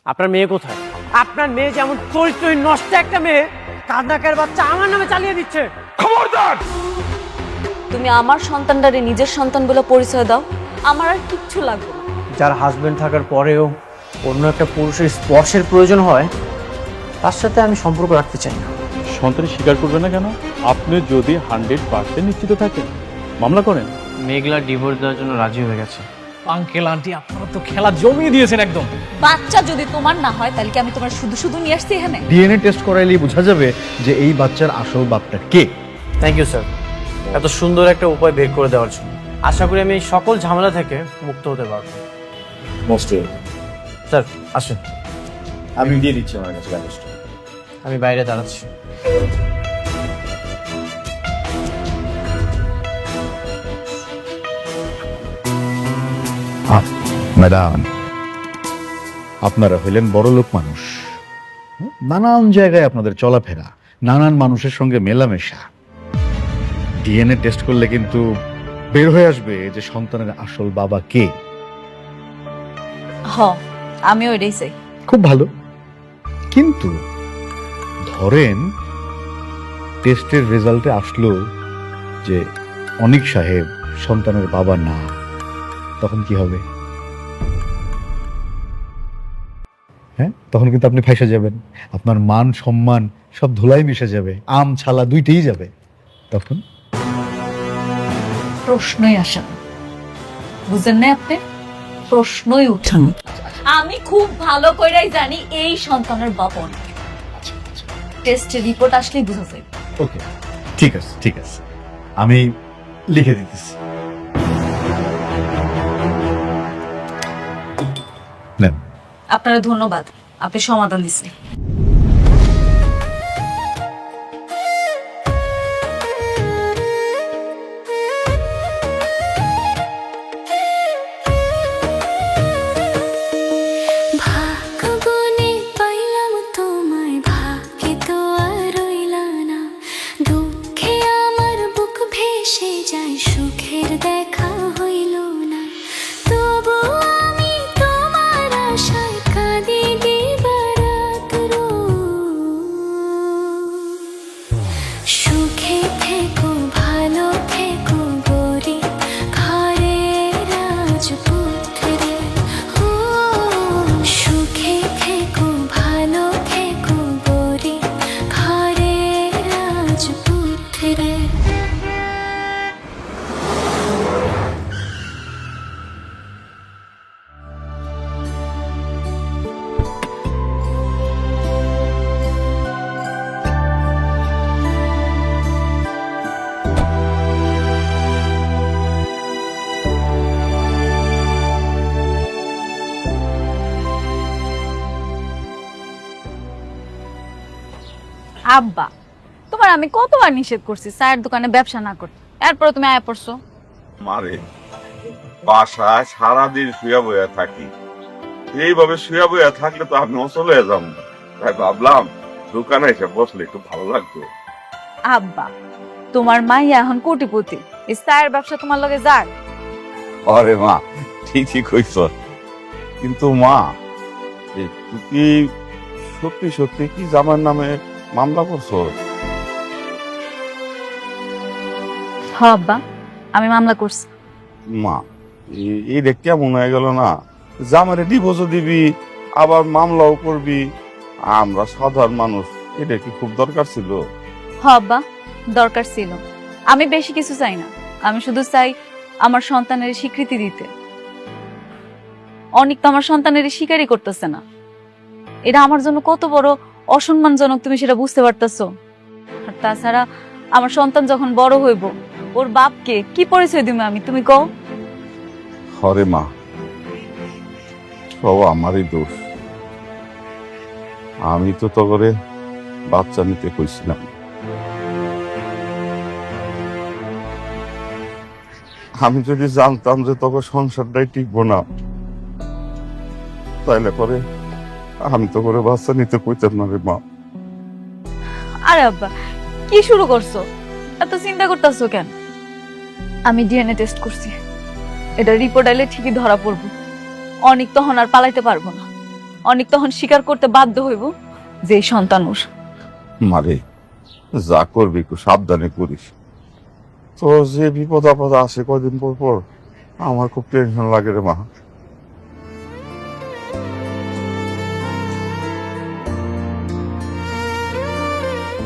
আপনার মেয়ে কোথায়? আপনার মেয়ে যেমন চরিত্রহীন নষ্ট একটা মেয়ে, কান্নাকের বাচ্চা আমার নামে চালিয়ে দিচ্ছে। খবরদার! তুমি আমার সন্তানটারে নিজের সন্তান বলে পরিচয় দাও, আমার আর কিচ্ছু লাগবে না। যার হাজবেন্ড থাকার পরেও অন্য একটা পুরুষের স্পর্শের প্রয়োজন হয়, তার সাথে আমি সম্পর্ক রাখতে চাই না। সন্তান স্বীকার করবে না কেন? আপনি যদি 100% নিশ্চিত থাকেন মামলা করেন। মেঘলা ডিভোর্স দেওয়ার জন্য রাজি হয়ে গেছে। আঙ্কেল আন্টি আপনারা তো খেলা জমিয়ে দিয়েছেন একদম। বাচ্চা যদি তোমার না হয় তাহলে কি আমি তোমার শুধু শুধু নিয়ে আসছি এখানে? ডিএনএ টেস্ট করাইলেই বোঝা যাবে যে এই বাচ্চার আসল বাপটা কে। থ্যাংক ইউ স্যার, এত সুন্দর একটা উপায় বের করে দেওয়ার জন্য। আশা করি আমি এই সকল ঝামেলা থেকে মুক্ত হতে পারবো। মোস্ট স্যার আসেন, আমি দিয়ে দিচ্ছি আমার কাছে কাগজটা। আমি বাইরে দাঁড়াচ্ছি। ম্যাডাম, আপনারা হইলেন বড় লোক মানুষ, নানান জায়গায় আপনাদের চলাফেরা, নানান মানুষের সঙ্গে মেলামেশা। ডিএনএ টেস্ট করলে কিন্তু বের হয়ে আসবে যে সন্তানের আসল বাবা কে। হ, আমি ওইটাই চাই। খুব ভালো, কিন্তু ধরেন টেস্টের রেজাল্টে আসলো যে অনিক সাহেব সন্তানের বাবা না, তখন কি হবে? হ্যাঁ, তখন কিন্তু আপনি ফাঁসে যাবেন, আপনার মান সম্মান সব ধুলাই মিশে যাবে, আম ছালা দুইটাই যাবে। তখন প্রশ্নই আসে না, বুঝেন না আপনি? প্রশ্নই উঠান। আমি খুব ভালো কইরাই জানি এই সন্তানের বাবা অনেক। টেস্টের রিপোর্ট আসলেই বুঝা যায়। ওকে, ঠিক আছে ঠিক আছে, আমি লিখে দিতেছি। নেন। আপনারা ধন্যবাদ, আপনি সমাধান দিচ্ছেন। ভাগ্যগুণে পাইলাম তোমায়, ভাগ্যে তো আর রইলা না। দুঃখে আমার বুক ভেসে যায়, সুখের দেখা হইল না। তবু আমি তোমার আশায় কাঁদি দিবারাত রোজ। সুখে থেকো, ভালো থেকো গরি, ঘরে রাজপুত্রে। ও সুখে থেকো, ভালো থেকো গরি, ঘরে রাজপুত্রে। আব্বা, তোমার আমি কতবার নিষেধ করছি চায়ের দোকানে ব্যবসা না করতে, এরপরে তুমি আয়া পড়ছো। মারে বাসায় সারাদিন শুয়ে বইয়া থাকি, এইভাবে শুয়ে বইয়া থাকলে তো আমি অচল হয়ে যাবো। তাই ভাবলাম দোকানে এসে বসলে একটু ভালো লাগতো। আব্বা, তোমার মাইয়া এখন কোটিপতি, এই চায়ের ব্যবসা তোমার লগে যাক। আরে মা, ঠিকই কইছ, কিন্তু মা তুই কি সত্যি সত্যি কি জামার নামে মামলা করছো? হ্যাঁ আব্বা, আমি মামলা করছি। মা এটা কেমন হয়ে গেল না? জামারে ডিভোর্সও দিবি, আবার মামলাও করবি। আমরা সাধারণ মানুষ, এটা কি খুব দরকার ছিল? হ্যাঁ আব্বা, দরকার ছিল। আমি বেশি কিছু চাই না, আমি শুধু চাই আমার সন্তানের স্বীকৃতি দিতে। অনেক তো আমার সন্তানের স্বীকারই করতেছে না। এটা আমার জন্য কত বড় অসম্মানজনক, তুমি সেটা বুঝতে পারতেছো? আর তাছাড়া আমার সন্তান যখন বড় হইব, ওর বাপকে কি পরিচয় দিব আমি, তুমি কও? হরে মা, সব আমারই দোষ। আমি তো করে বাচ্চা নিতে কইছিলাম। আমি যদি জানতাম যে তোকে সংসারটাই টিকবো না, তাইলে পরে আমি তো করে বাচ্চা নিতে কইতাম না রে মা। আরে আব্বা, কি শুরু করছো? এত চিন্তা করতেছো কেন? আমি ডিএনএ টেস্ট করছি, এটা রিপোর্ট আইলে ঠিকই ধরা পড়বো। অনেক তখন আর পালাইতে পারবো না। অনেক তখন স্বীকার করতে বাধ্য হইব যে এই সন্তান ওর। মারে যা করবি একটু সাবধানে করিস। তো যে বিপদ আপদ আসে কয়দিন পর পর আমার খুব টেনশন লাগে রে মা।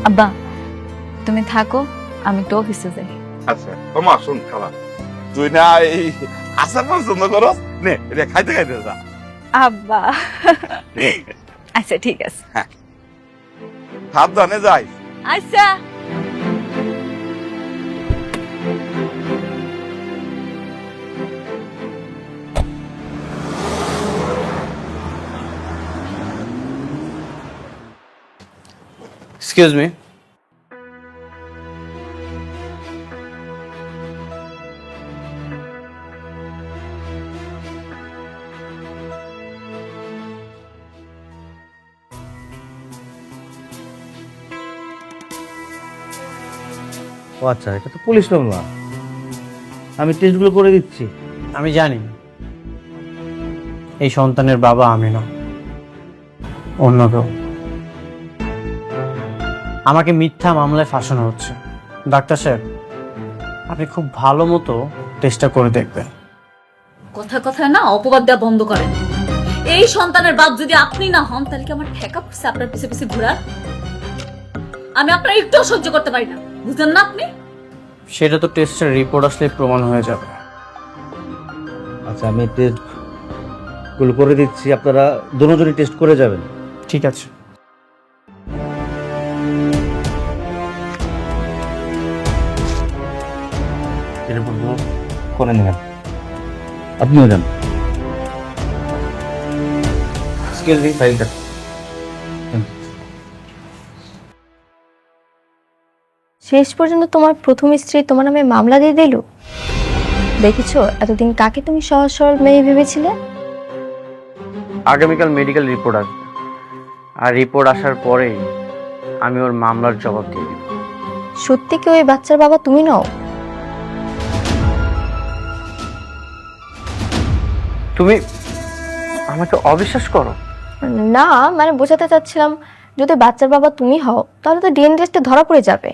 আব্বা তুমি থাকো, আমি একটু অফিসে যাই। আচ্ছা তোমা শুন খালা, তুই না এই আচার পছন্দ করস, নে এটা খাইতে খাইতে যা। আব্বা আচ্ছা ঠিক আছে। সাবধানে যাই। আচ্ছা এক্সকিউজ মি, ও আচ্ছা, এটা তো পুলিশ মামলা। আমি টেস্টগুলো করে দিচ্ছি। আমি জানি এই সন্তানের বাবা আমি না, অন্য কেউ। আমাকে মিথ্যা মামলায় ফাঁসানো হচ্ছে। ডাক্তার সাহেব, আপনি খুব ভালো মতো টেস্টটা করে দেখবেন। কথা কথায় না অপবাদ দেওয়া বন্ধ করেন। এই সন্তানের বাপ যদি আপনি না হন তাহলে কি আমার ঠেকা পড়ছে আপনার পিছে পিছে ঘোরার? আমি আপনার একটু সহ্য করতে পারি না, বুঝলেন না আপনি? সেটা তো টেস্টের রিপোর্ট আসলে প্রমাণ হয়ে যাবে। আচ্ছা, আমি টেস্টগুলো করে দিচ্ছি, আপনারা দুজনই টেস্ট করে যাবেন। ঠিক আছে। এটা বলবো করে নেবেন। আপনিও যান। স্কেল দিন ফাইলটা। শেষ পর্যন্ত তোমার প্রথম স্ত্রী তোমার নামে মামলা দিয়ে দিল। দেখেছো এতদিন কাকে তুমি সহজ সরল মেয়ে ভেবেছিলে? আগামীকাল মেডিকেল রিপোর্ট আসবে, আর রিপোর্ট আসার পরেই আমি ওর মামলার জবাব দিয়ে দিব। সত্যি কি ওই বাচ্চার বাবা তুমি নও? তুমি আমাকে অবিশ্বাস করো? না, মানে বোঝাতে চাচ্ছিলাম, যদি বাচ্চার বাবা তুমি হও তাহলে তো ডিএনএ টেস্টে ধরা পড়ে যাবে।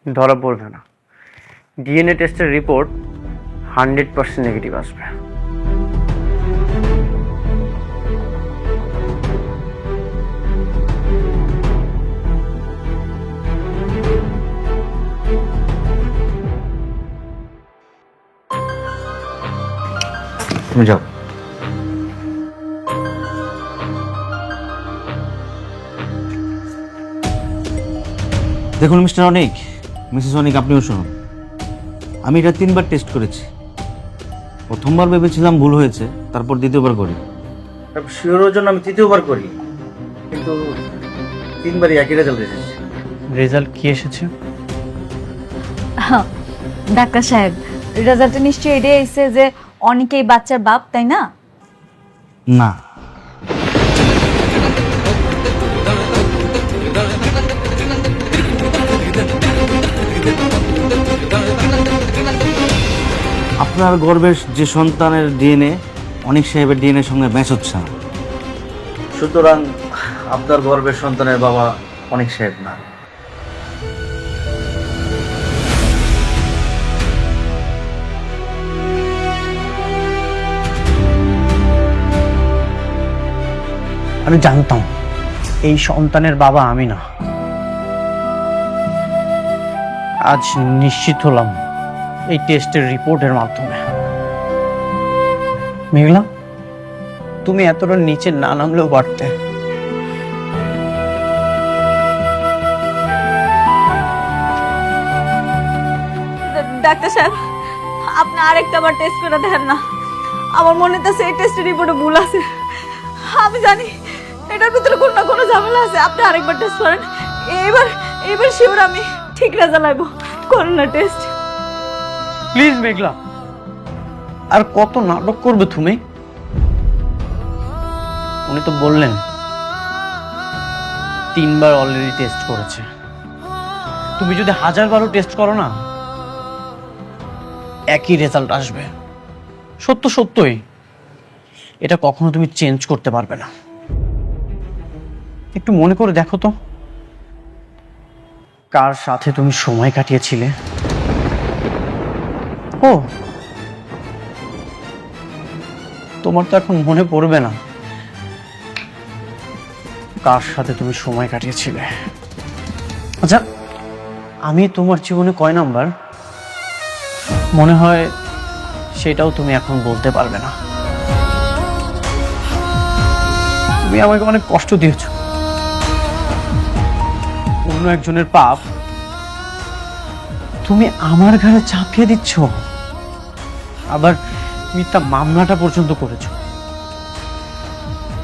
ধরা পড়বে না, ডিএনএ টেস্টের রিপোর্ট 100% নেগেটিভ আসবে। তুমি যাও। দেখুন মিস্টার অনিক, মিসেস অনিক, আপনিও শুনুন। আমি এটা 3বার টেস্ট করেছি। প্রথমবার ভেবেছিলাম ভুল হয়েছে, তারপর দ্বিতীয়বার করি, শিওরের জন্য আমি তৃতীয়বার করি, কিন্তু 3বারই একই রেজাল্ট এসেছে। রেজাল্ট কি এসেছে? ডাক্তার সাহেব, রেজাল্টে নিশ্চয়ই এটাই এসেছে যে অনেকেই বাচ্চার বাপ, তাই না? না, আপনার গর্ভের যে সন্তানের ডিএনএ অনিক সাহেবের ডিএনএর সঙ্গে ম্যাচ হচ্ছে না, সুতরাং আপনার গর্ভের সন্তানের বাবা অনিক সাহেব না। আমি জানতাম এই সন্তানের বাবা আমি না। আজ নিশ্চিত হলাম এই টেস্টের রিপোর্টের মাধ্যমে। মেঘলা, তুমি এতটা নিচে না নামলেও পারতে। ডাক্তার সাহেব, আপনি আরেকটা বার টেস্ট করে দেখেন না। আমার মনে হচ্ছে এই টেস্টের রিপোর্টে ভুল আছে। আমি জানি এটার ভিতরে কোনো না কোনো ঝামেলা আছে। আপনি আরেকবার টেস্ট করেন। এবার শিওর আমি ঠিক রেজাল্ট আইব। করেন না টেস্ট প্লিজ মেঘলা, আর কত নাটক করবে তুমি? উনি তো বললেন 3বার অলরেডি টেস্ট করেছে। তুমি যদি 1000বারও টেস্ট করো না, একই রেজাল্ট আসবে। সত্যই এটা কখনো তুমি চেঞ্জ করতে পারবে না। একটু মনে করে দেখো তো, কার সাথে তুমি সময় কাটিয়েছিলে? ও, তোমার তো এখন মনে পড়বে না কার সাথে তুমি সময় কাটিয়েছিলে। আচ্ছা, আমি তোমার জীবনে কয় নাম্বার মনে হয় সেটাও তুমি এখন বলতে পারবে না। তুমি আমাকে অনেক কষ্ট দিয়েছো। অন্য একজনের পাপ তুমি আমার ঘাড়ে চাপিয়ে দিচ্ছ, আবার মিথ্যা মামলাটা পর্যন্ত করেছো।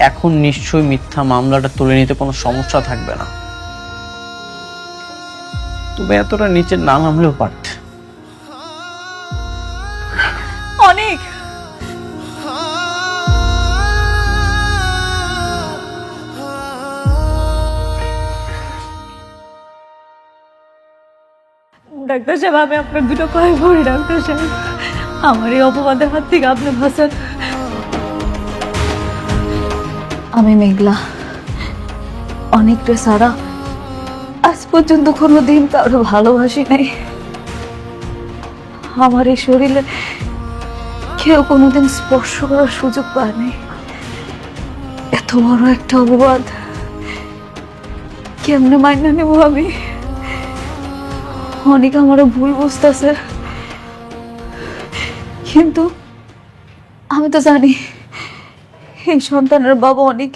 এখন নিশ্চয়ই মিথ্যা মামলাটা তুলে নিতে কোনো সমস্যা থাকবে না। তুমি এতটা নিচে না নামলেও পারতে। অনেক ডাক্তার সাহেব, আমি আপনার দুটো পায়ে পড়ি ডাক্তার সাহেব, আমার এই অপবাদের হাত থেকে আপনি বাঁচান। আমি মেঘলা, অনেকটা সারা আজ পর্যন্ত কোনোদিন কারো ভালোবাসি নাই। আমার এই শরীরে কেউ কোনোদিন স্পর্শ করার সুযোগ পায়নি। এত বড় একটা অপবাদ কেমনে মাইনা নেব আমি? অনেক আমারও ভুল বুঝতেছে, কিন্তু আমি তো জানি এই সন্তানের বাবা অনেক।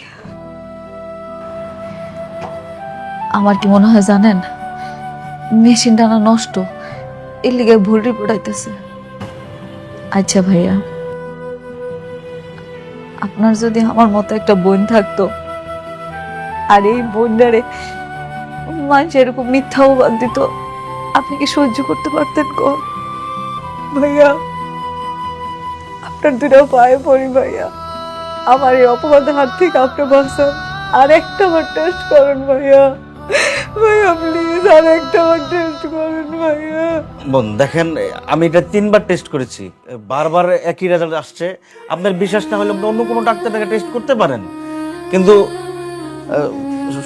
আমার কি মনে হয় জানেন, মেশিন টানা নষ্ট, এর লিগে ভুল রিপোর্ট আইতেছে। আচ্ছা ভাইয়া, আপনার যদি আমার মতো একটা বোন থাকতো, আর এই বোনটারে মানুষ এরকম মিথ্যা অপবাদ দিত, আপনি কি সহ্য করতে পারতেন? কোন ভাইয়া, আপনার দুটো পায়ে পড়ি ভাইয়া, আমার এই অপবাদের হাত থেকে আপনি বাঁচান। আর একটা বার টেস্ট করেন ভাইয়া, ভাইয়া প্লিজ আর একটা বার টেস্ট করেন ভাইয়া। বোন দেখেন, আমি এটা 3বার টেস্ট করেছি, বারবার একই রেজাল্ট আসছে। আপনার বিশ্বাস না হলে আপনি অন্য কোনো ডাক্তারকে টেস্ট করতে পারেন, কিন্তু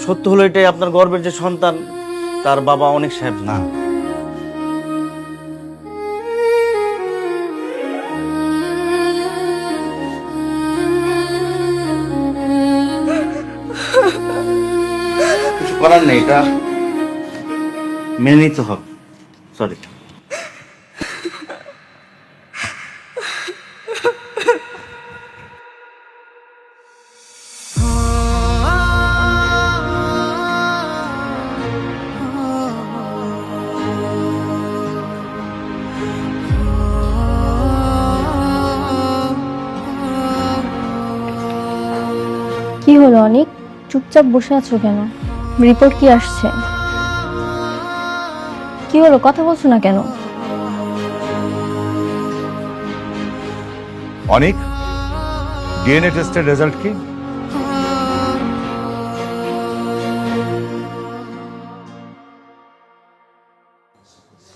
সত্য হলো এটাই, আপনার গর্ভের যে সন্তান তার বাবা অনেক সাহেব না। কিছু করার নেই, এটা মেনে নিতে হবে। সরি। কি হলো অনেক, চুপচাপ বসে আছো কেন? রিপোর্ট কি আসছে? কি হলো, কথা বলছো না কেন? অনেক, ডিএনএ টেস্টের রেজাল্ট কি?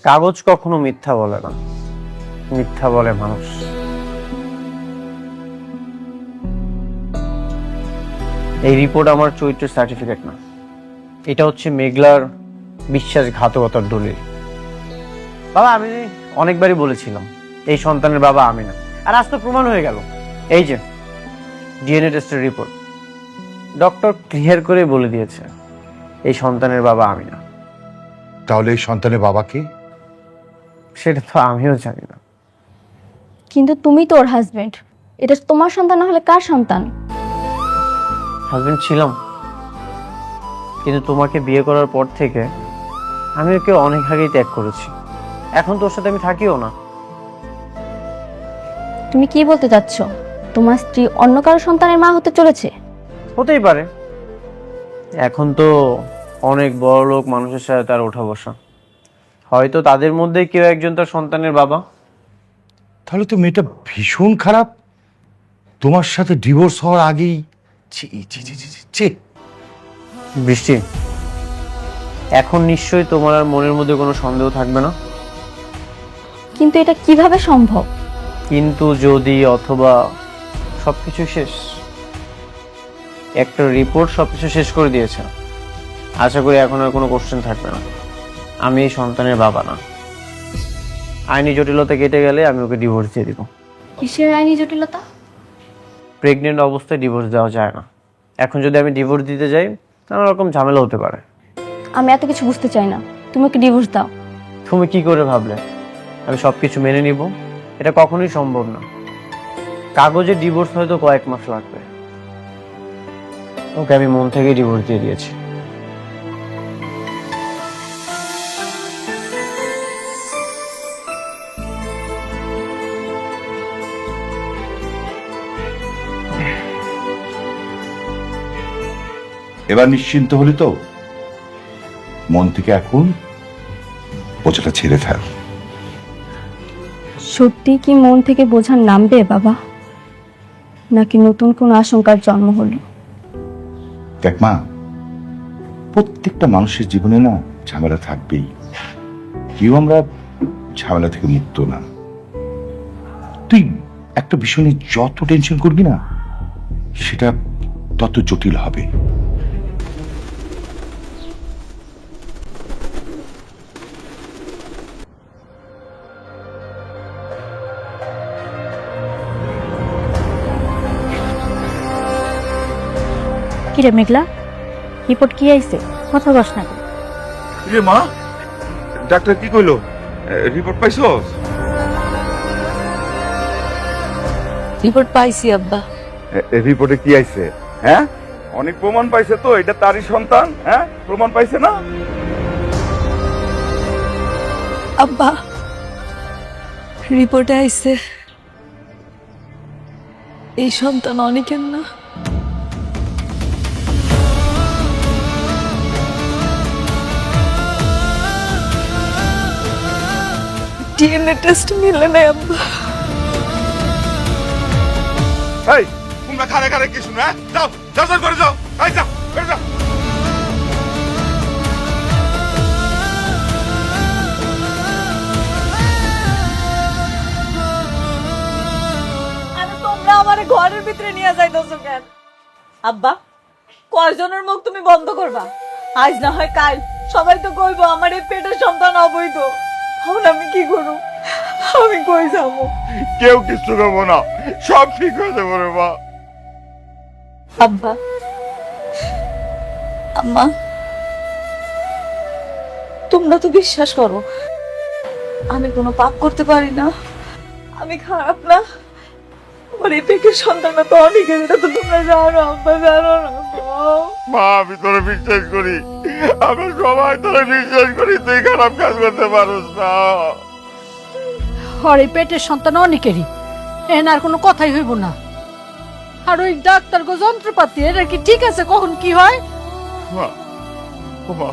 কাগজ কখনো মিথ্যা বলে না, মিথ্যা বলে মানুষ। এই রিপোর্ট আমার চরিত্রের সার্টিফিকেট না, এটা হচ্ছে মেঘলার বিশ্বাসঘাতকতার দলিল। বাবা, আমি অনেকবারই বলেছিলাম এই সন্তানের বাবা আমি না, আর আজ তো প্রমাণ হয়ে গেল। এই যে ডিএনএ টেস্টের রিপোর্ট, ডক্টর ক্লিয়ার করে বলে দিয়েছে এই সন্তানের বাবা আমি না। তাহলে এই সন্তানের বাবা কি? সেটা তো আমিও জানি না। কিন্তু তুমি তো ওর হাজবেন্ড, এটা তোমার সন্তান না হলে কার সন্তান? হাজবেন্ড ছিলাম, কিন্তু তোমাকে বিয়ে করার পর থেকে আমি ওকে অনেক আগেই ত্যাগ করেছি। এখন তোর সাথে আমি থাকিও না। তুমি কি বলতে চাচ্ছ? তোমার স্ত্রী অন্য কারো সন্তানের মা হতে চলেছে? হতেই পারে, এখন তো অনেক বড় লোক মানুষের সাথে তার ওঠা বসা, হয়তো তাদের মধ্যে কেউ একজন তার সন্তানের বাবা। তাহলে তো মেয়েটা ভীষণ খারাপ, তোমার সাথে ডিভোর্স হওয়ার আগেই। ছি ছি ছি ছি ছি, ছি। বৃষ্টি, এখন নিশ্চয়ই তোমার আর মনের মধ্যে কোনো সন্দেহ থাকবে না। কিন্তু এটা কিভাবে সম্ভব? কিন্তু, যদি, অথবা সবকিছু শেষ। একটা রিপোর্ট সবকিছু শেষ করে দিয়েছে। আশা করি এখন আর কোনো কোশ্চেন থাকবে না। আমি এই সন্তানের বাবা না। আইনি জটিলতা কেটে গেলে আমি ওকে ডিভোর্স দিয়ে দিব। কিসের আইনি জটিলতা? প্রেগনেন্ট অবস্থায় ডিভোর্স দেওয়া যায় না। এখন যদি আমি ডিভোর্স দিতে যাই নানা রকম ঝামেলা হতে পারে। আমি এত কিছু বুঝতে চাই না, তুমি ওকে ডিভোর্স দাও। তুমি কি করে ভাবলে আমি সবকিছু মেনে নিব? এটা কখনোই সম্ভব না। কাগজে ডিভোর্স হয়তো কয়েক মাস লাগবে। ওকে আমি মন থেকে ডিভোর্স দিয়ে দিয়েছি। এবার নিশ্চিন্ত হলি তো? মন থেকে এখন বোঝাটা ছেড়ে ফেল। সত্যি কি মন থেকে বোঝা নামবে বাবা, নাকি নতুন কোন আশঙ্কার জন্ম হলো? দেখ মা, প্রত্যেকটা মানুষের জীবনে না ঝামেলা থাকবেই। কেউ আমরা ঝামেলা থেকে মুক্ত না। তুই একটা বিষয় নিয়ে যত টেনশন করবি না, সেটা তত জটিল হবে। কিরে মেঘলা, রিপোর্ট কি আইছে? কথা বস না। মা, ডাক্তার কি কইলো? রিপোর্ট পাইছস? রিপোর্ট পাইছি আব্বা। রিপোর্টে কি আইছে? হ্যাঁ, অনেক প্রমাণ পাইছে তো এটা তারই সন্তান। হ্যাঁ, প্রমাণ পাইছে না? আব্বা, রিপোর্টে আইছে এই সন্তান অনেকের না। ডিএনএ টেস্ট মিলে নাই আব্বা। এই তোমরা খারে খারে কি শুনে? যাও যাও করে যাও। এই যাও করে যাও। আরে তোমরা আমারে ঘরের ভিতরে নিয়ে যাইতেছো কেন? আব্বা, কয়জনের মুখ তুমি বন্ধ করবা? আজ না হয় কাল সবাই তো কইবো আমার এই পেটের সন্তান অবৈধ। তখন আমি কি করব? আমি কই যাবো? কেউ কিছু করবো না, সব ঠিক হয়ে যাবে রে মা। আব্বা, আম্মা, তোমরা তো বিশ্বাস করো আমি কোনো পাপ করতে পারি না, আমি খারাপ না। আমার এই পেটের সন্তানটা তো অনেকের, এটা তো তোমরা জানো আব্বা, জানো না? মা, আমি তোরে বিশ্বাস করি, আমি সবাই তোরে বিশ্বাস করি, তুই খারাপ কাজ করতে পারোস না। আর এই পেটের সন্তান অনেকেরই, এনার কোনো কথাই হইব না। আর ওই ডাক্তার গো যন্ত্রপাতি, এটা কি ঠিক আছে কখন কি হয়? মা, ও মা,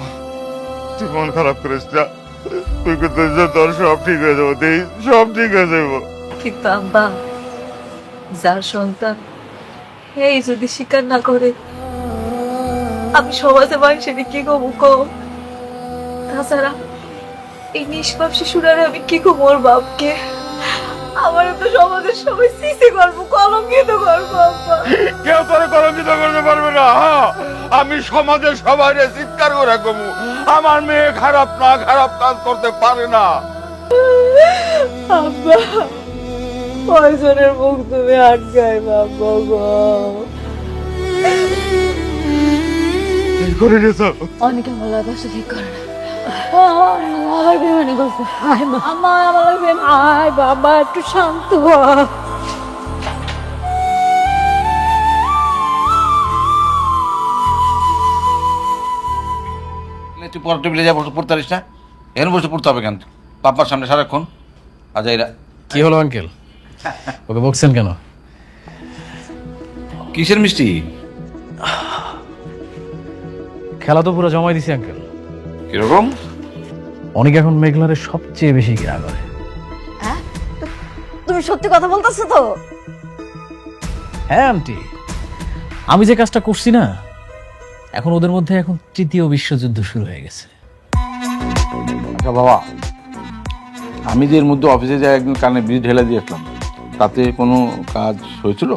তুই মন খারাপ করিস না, তুই কিন্তু তোর সব ঠিক হয়ে যাবো, দেই সব ঠিক হয়ে যাবো। কিন্তু আব্বা, যার সন্তান এই যদি স্বীকার না করে, আমি সমাজে মানুষের কি কমু কো? তাছাড়া এই নিষ্পাপ শিশুরারে আমি কি কমু ওর বাপকে? আমার তো সমাজের সবাই সিসি করবো, কলঙ্কিত করবো আব্বা। কেউ তোরে কলঙ্কিত করতে পারবে না। আমি সমাজের সবাই চিৎকার করে কমু, আমার মেয়ে খারাপ না, খারাপ কাজ করতে পারে না। আব্বা, কয়জনের মুখ তুমি আটকাই বাবা গো? করে নিয়েছ অনেকে আমার লাগছে ঠিক করে না। আমার বেমানি করছে। আমার আয় বাবা, একটু শান্ত হ। তুই পরের টেবিলে যা বসে পড়তে পারিস না? এখানে বসে পড়তে হবে কেন? পাপার সামনে সারাক্ষণ। আচ্ছা, এরা কি হলো আঙ্কেল? ওকে বকছেন কেন? কিসের মিষ্টি? খেলা তো পুরো জমাই দিছি আঙ্কেল। কিরকম? অনেক এখন মেঘলারে সবচেয়ে বেশি ঘৃণা করে। তুমি সত্যি কথা বলতেছো তো? হ্যাঁ আন্টি, আমি যে কাজটা করছি না, এখন ওদের মধ্যে এখন তৃতীয় বিশ্বযুদ্ধ শুরু হয়ে গেছে। আচ্ছা বাবা, আমি যে এর মধ্যে অফিসে যাই একদিন কানে বিষ ঢেলে দিয়ে আসলাম, তাতে কোনো কাজ হয়েছিল?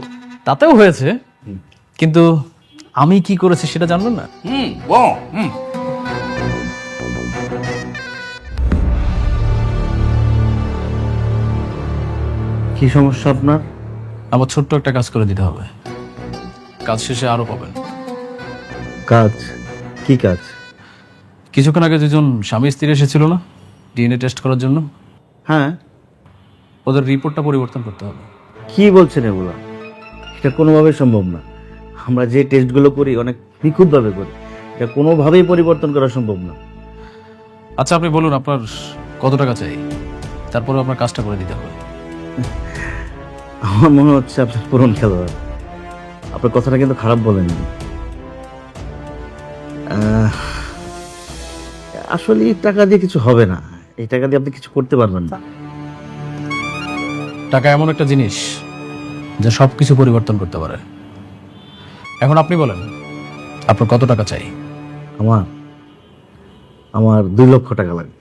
তাতেও হয়েছে, কিন্তু আমি কি করেছি সেটা জানবেন না? কি সমস্যা আপনার? আমার ছোট্ট একটা কাজ করে দিতে হবে, কাজ শেষে আরো পাবেন। কাজ? কি কাজ? কিছুক্ষণ আগে দুজন স্বামী স্ত্রী এসেছিল না ডিএনএ টেস্ট করার জন্য? হ্যাঁ। ওদের রিপোর্টটা পরিবর্তন করতে হবে। কি বলছেন এগুলা? এটা কোনোভাবেই সম্ভব না। আমরা যে টেস্টগুলো করি অনেক নিখুঁতভাবে করি, এটা কোনোভাবেই পরিবর্তন করা সম্ভব না। আচ্ছা আপনি বলুন আপনার কত টাকা চাই, তারপরে আপনার কাজটা করে দিতে হবে। আমার মনে হচ্ছে আপনার পুরন খেলোয়াড়। আপনার কথাটা কিন্তু খারাপ বলেননি। আসলে এই টাকা দিয়ে কিছু হবে না, এই টাকা দিয়ে আপনি কিছু করতে পারবেন না। টাকা এমন একটা জিনিস যা সবকিছু পরিবর্তন করতে পারে। এখন আপনি বলেন আপনার কত টাকা চাই? আমার 2 লক্ষ টাকা লাগবে।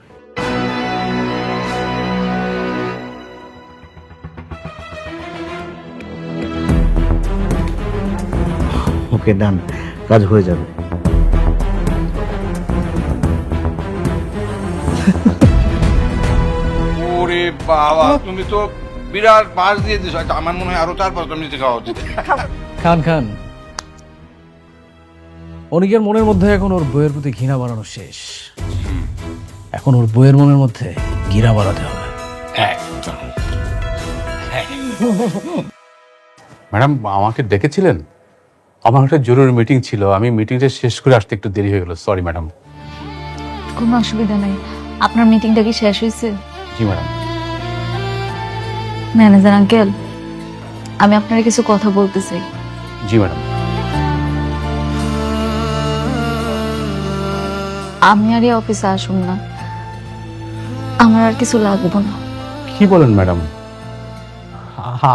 ওকে, ডান, কাজ হয়ে যাবে। ওরে বাবা, তুমি তো বিরাট পাস দিয়ে দিছো। আমার মনে হয় আরো 4-5টা নিচে খাওয়া উচিত। খান খান। অনিকের মনের মধ্যে এখন ওর বইয়ের প্রতি ঘৃণা বাড়ানো শেষ, এখন ওর বইয়ের মনের মধ্যে ঘৃণা বাড়াতে হবে। ম্যাডাম আমাকে ডেকেছিলেন? আমার একটা জরুরি মিটিং ছিল, আমি মিটিংটা শেষ করে আসতে একটু দেরি হয়ে গেল, সরি ম্যাডাম। কোনো অসুবিধা নেই। আপনার মিটিংটা কি শেষ হয়েছে? জি ম্যাডাম। ম্যানেজার আঙ্কেল, আমি আপনার কিছু কথা বলতে চাই। জি ম্যাডাম। আমি আর এই অফিসে আসুন না, আমার আর কিছু লাগবে না। কি বলেন ম্যাডাম?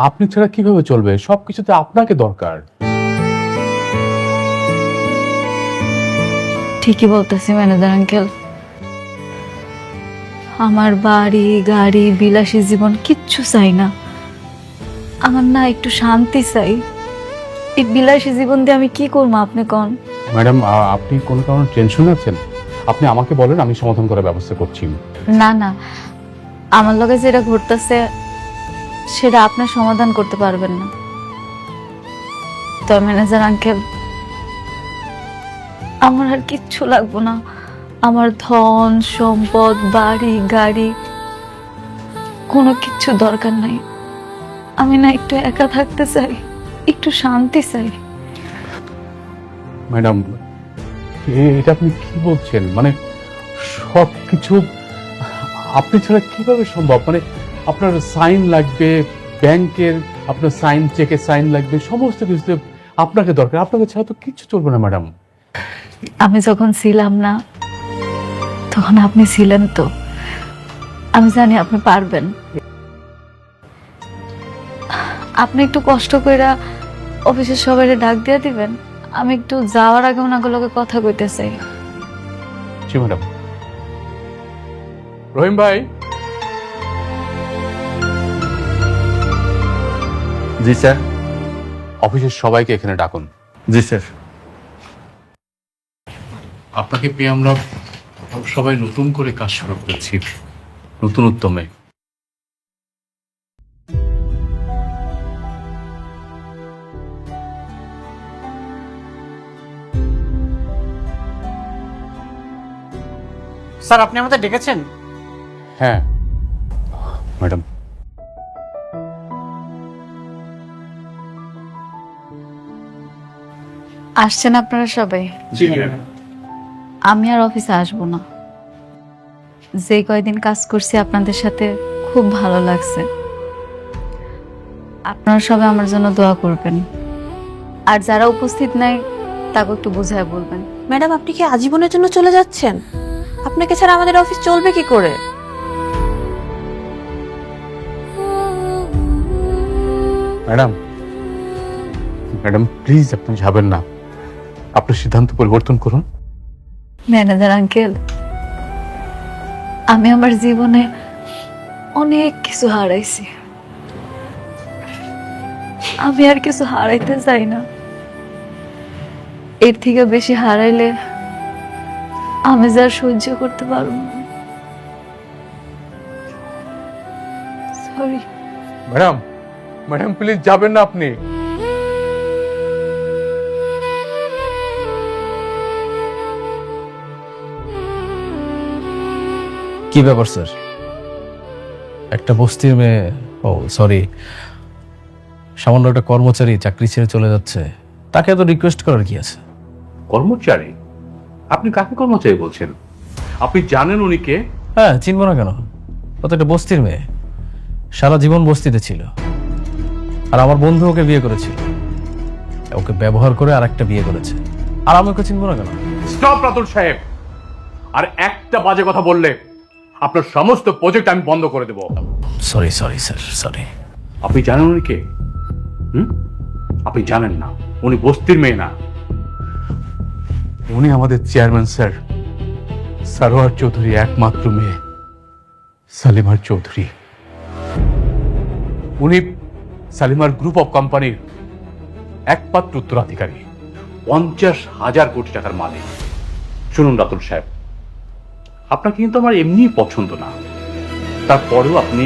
আপনি ছাড়া কিভাবে চলবে? সবকিছুতে আপনাকে দরকার। ঠিকই বলতেছি ম্যানেজার আঙ্কেল, আমার বাড়ি গাড়ি বিলাসী জীবন কিচ্ছু চাই না। আমার না একটু শান্তি চাই। এই বিলাসী জীবন দিয়ে আমি কি করবো আপনি কোন? ম্যাডাম আপনি কোনো কারণে টেনশন আছেন? আপনি আমাকে বলেন, আমি সমাধান করার ব্যবস্থা করছি। না না, আমার লগে যেটা ঘটতেছে সেটা আপনার সমাধান করতে পারবেন না। তো ম্যানেজার আঙ্কেল, আমার আর কিচ্ছু লাগবে না। আমার ধন সম্পদ বাড়ি গাড়ি কোনো কিচ্ছু দরকার নাই। আমি না একটু একা থাকতে চাই, একটু শান্তি চাই। ম্যাডাম এটা আপনি কি বলছেন? মানে সবকিছু আপনি ছাড়া কিভাবে সম্ভব? মানে আপনার সাইন লাগবে ব্যাংকের, আপনার সাইন চেকে সাইন লাগবে, সমস্ত কিছুতে আপনাকে দরকার। আপনাকে ছাড়া তো কিচ্ছু চলবে না ম্যাডাম। আমি যখন ছিলাম না তখন আপনি ছিলেন তো, আমি জানি আপনি পারবেন। আপনি একটু কষ্ট কইরা অফিসের সবাই ডাক দিয়ে দিবেন, আমি একটু যাওয়ার আগে ওনাগুলোকে কথা কইতে চাই। জি ম্যাডাম। রহিম ভাই। জি স্যার। অফিসের সবাইকে এখানে ডাকুন। জি স্যার। আপনাকে পেয়ে আমরা সবাই নতুন করে কাজ শুরু করেছি, নতুন উদ্যমে। স্যার, আপনি আমাদের ডেকেছেন? হ্যাঁ ম্যাডাম। আসছেন আপনারা সবাই? আমি আর অফিসে আসবো না। যে কয়দিন কাজ করছি আপনাদের সাথে খুব ভালো লাগছে। আপনারা সবাই আমার জন্য দোয়া করবেন, আর যারা উপস্থিত নাই তাকে একটু বোঝায় বলবেন। ম্যাডাম, আপনি কি আজীবনের জন্য চলে যাচ্ছেন? আপনাকে ছাড়া আমাদের অফিস চলবে কি করে? ম্যাডাম ম্যাডাম প্লিজ আপনি যাবেন না, আপনার সিদ্ধান্ত পরিবর্তন করুন। ম্যানেজার আঙ্কেল, আমি আমার জীবনে অনেক কিছু হারাইছি, আমি আর কিছু হারাইতে চাই না। এর থেকে বেশি হারাইলে আমি যা সহ্য করতে পারবো না। সরি। ম্যাডাম, ম্যাডাম প্লিজ যাবেন না আপনি। কি ব্যাপার স্যার? একটা বস্তির মেয়ে, ও সরি, সামান্য একটা কর্মচারী চাকরি ছেড়ে চলে যাচ্ছে, তাকে এত রিকোয়েস্ট করার কি আছে? কর্মচারী? আপনি কাকে কর্মচারী বলছেন? আপনি জানেন উনি কে? হ্যাঁ, চিনবো না কেন? ও তো একটা বস্তির মেয়ে, সারা জীবন বস্তিতে ছিল, আর আমার বন্ধু ওকে বিয়ে করেছিল, ওকে ব্যবহার করে আর একটা বিয়ে করেছে, আর আমি ওকে চিনবো না কেন? স্টপ রাতুল সাহেব, আর একটা বাজে কথা বললে আপনার সমস্ত প্রজেক্ট আমি বন্ধ করে দেব। Sorry sorry sir, sorry. আপনি জানেন উনি কে? আপনি জানেন না, উনি বস্তির মেয়ে না, উনি আমাদের চেয়ারম্যান স্যার সরোয়ার চৌধুরী একমাত্র মেয়ে, সালিমার চৌধুরী। উনি সালিমার গ্রুপ অফ কোম্পানির একমাত্র উত্তরাধিকারী, 50,000 কোটি টাকার মালিক। শুনুন রাতুল সাহেব, আপনাকে কিন্তু আমার এমনি পছন্দ না, তারপরেও আপনি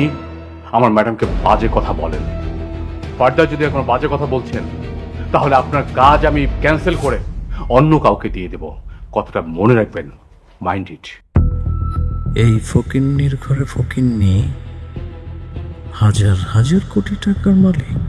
আমার ম্যাডামকে বাজে কথা বলেন। ফার্দার যদি এখন বাজে কথা বলছেন, তাহলে আপনার কাজ আমি ক্যান্সেল করে অন্য কাউকে দিয়ে দেব। কথাটা মনে রাখবেন, মাইন্ড ইট। এই ফকিন্নির ঘরে ফকিন্নি, হাজার হাজার কোটি টাকার মালিক।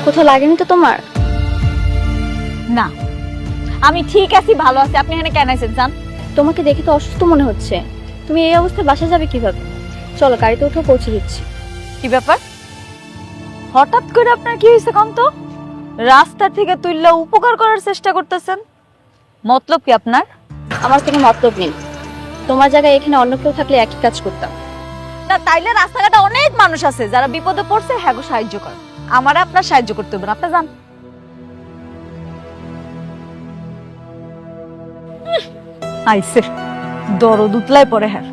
কোথাও লাগেনি তো তোমার? না, আমি ঠিক আছি, ভালো আছি। আপনি এখানে কেন আছেন জান? তোমাকে দেখে তো অসুস্থ মনে হচ্ছে, তুমি এই অবস্থায় বাসা যাবে কিভাবে? চলো গাড়িতে উঠে পৌঁছে দিচ্ছি। কি ব্যাপার? হঠাৎ করে আপনার কি হয়েছে কম তো? রাস্তা থেকে তুললে উপকার করার চেষ্টা করতেছেন, মতলব কি আপনার? আমার কোনো মতলব নেই, তোমার জায়গায় এখানে অন্য কেউ থাকলে একই কাজ করতাম। না তাইলে রাস্তাঘাটে অনেক মানুষ আছে যারা বিপদে পড়ছে, হ্যাঁ গো সাহায্য করে। আমার আপনার সাহায্য করতে হবে না, আপনি যান। আইসে দরদ উতলায় পরে হ্যাঁ।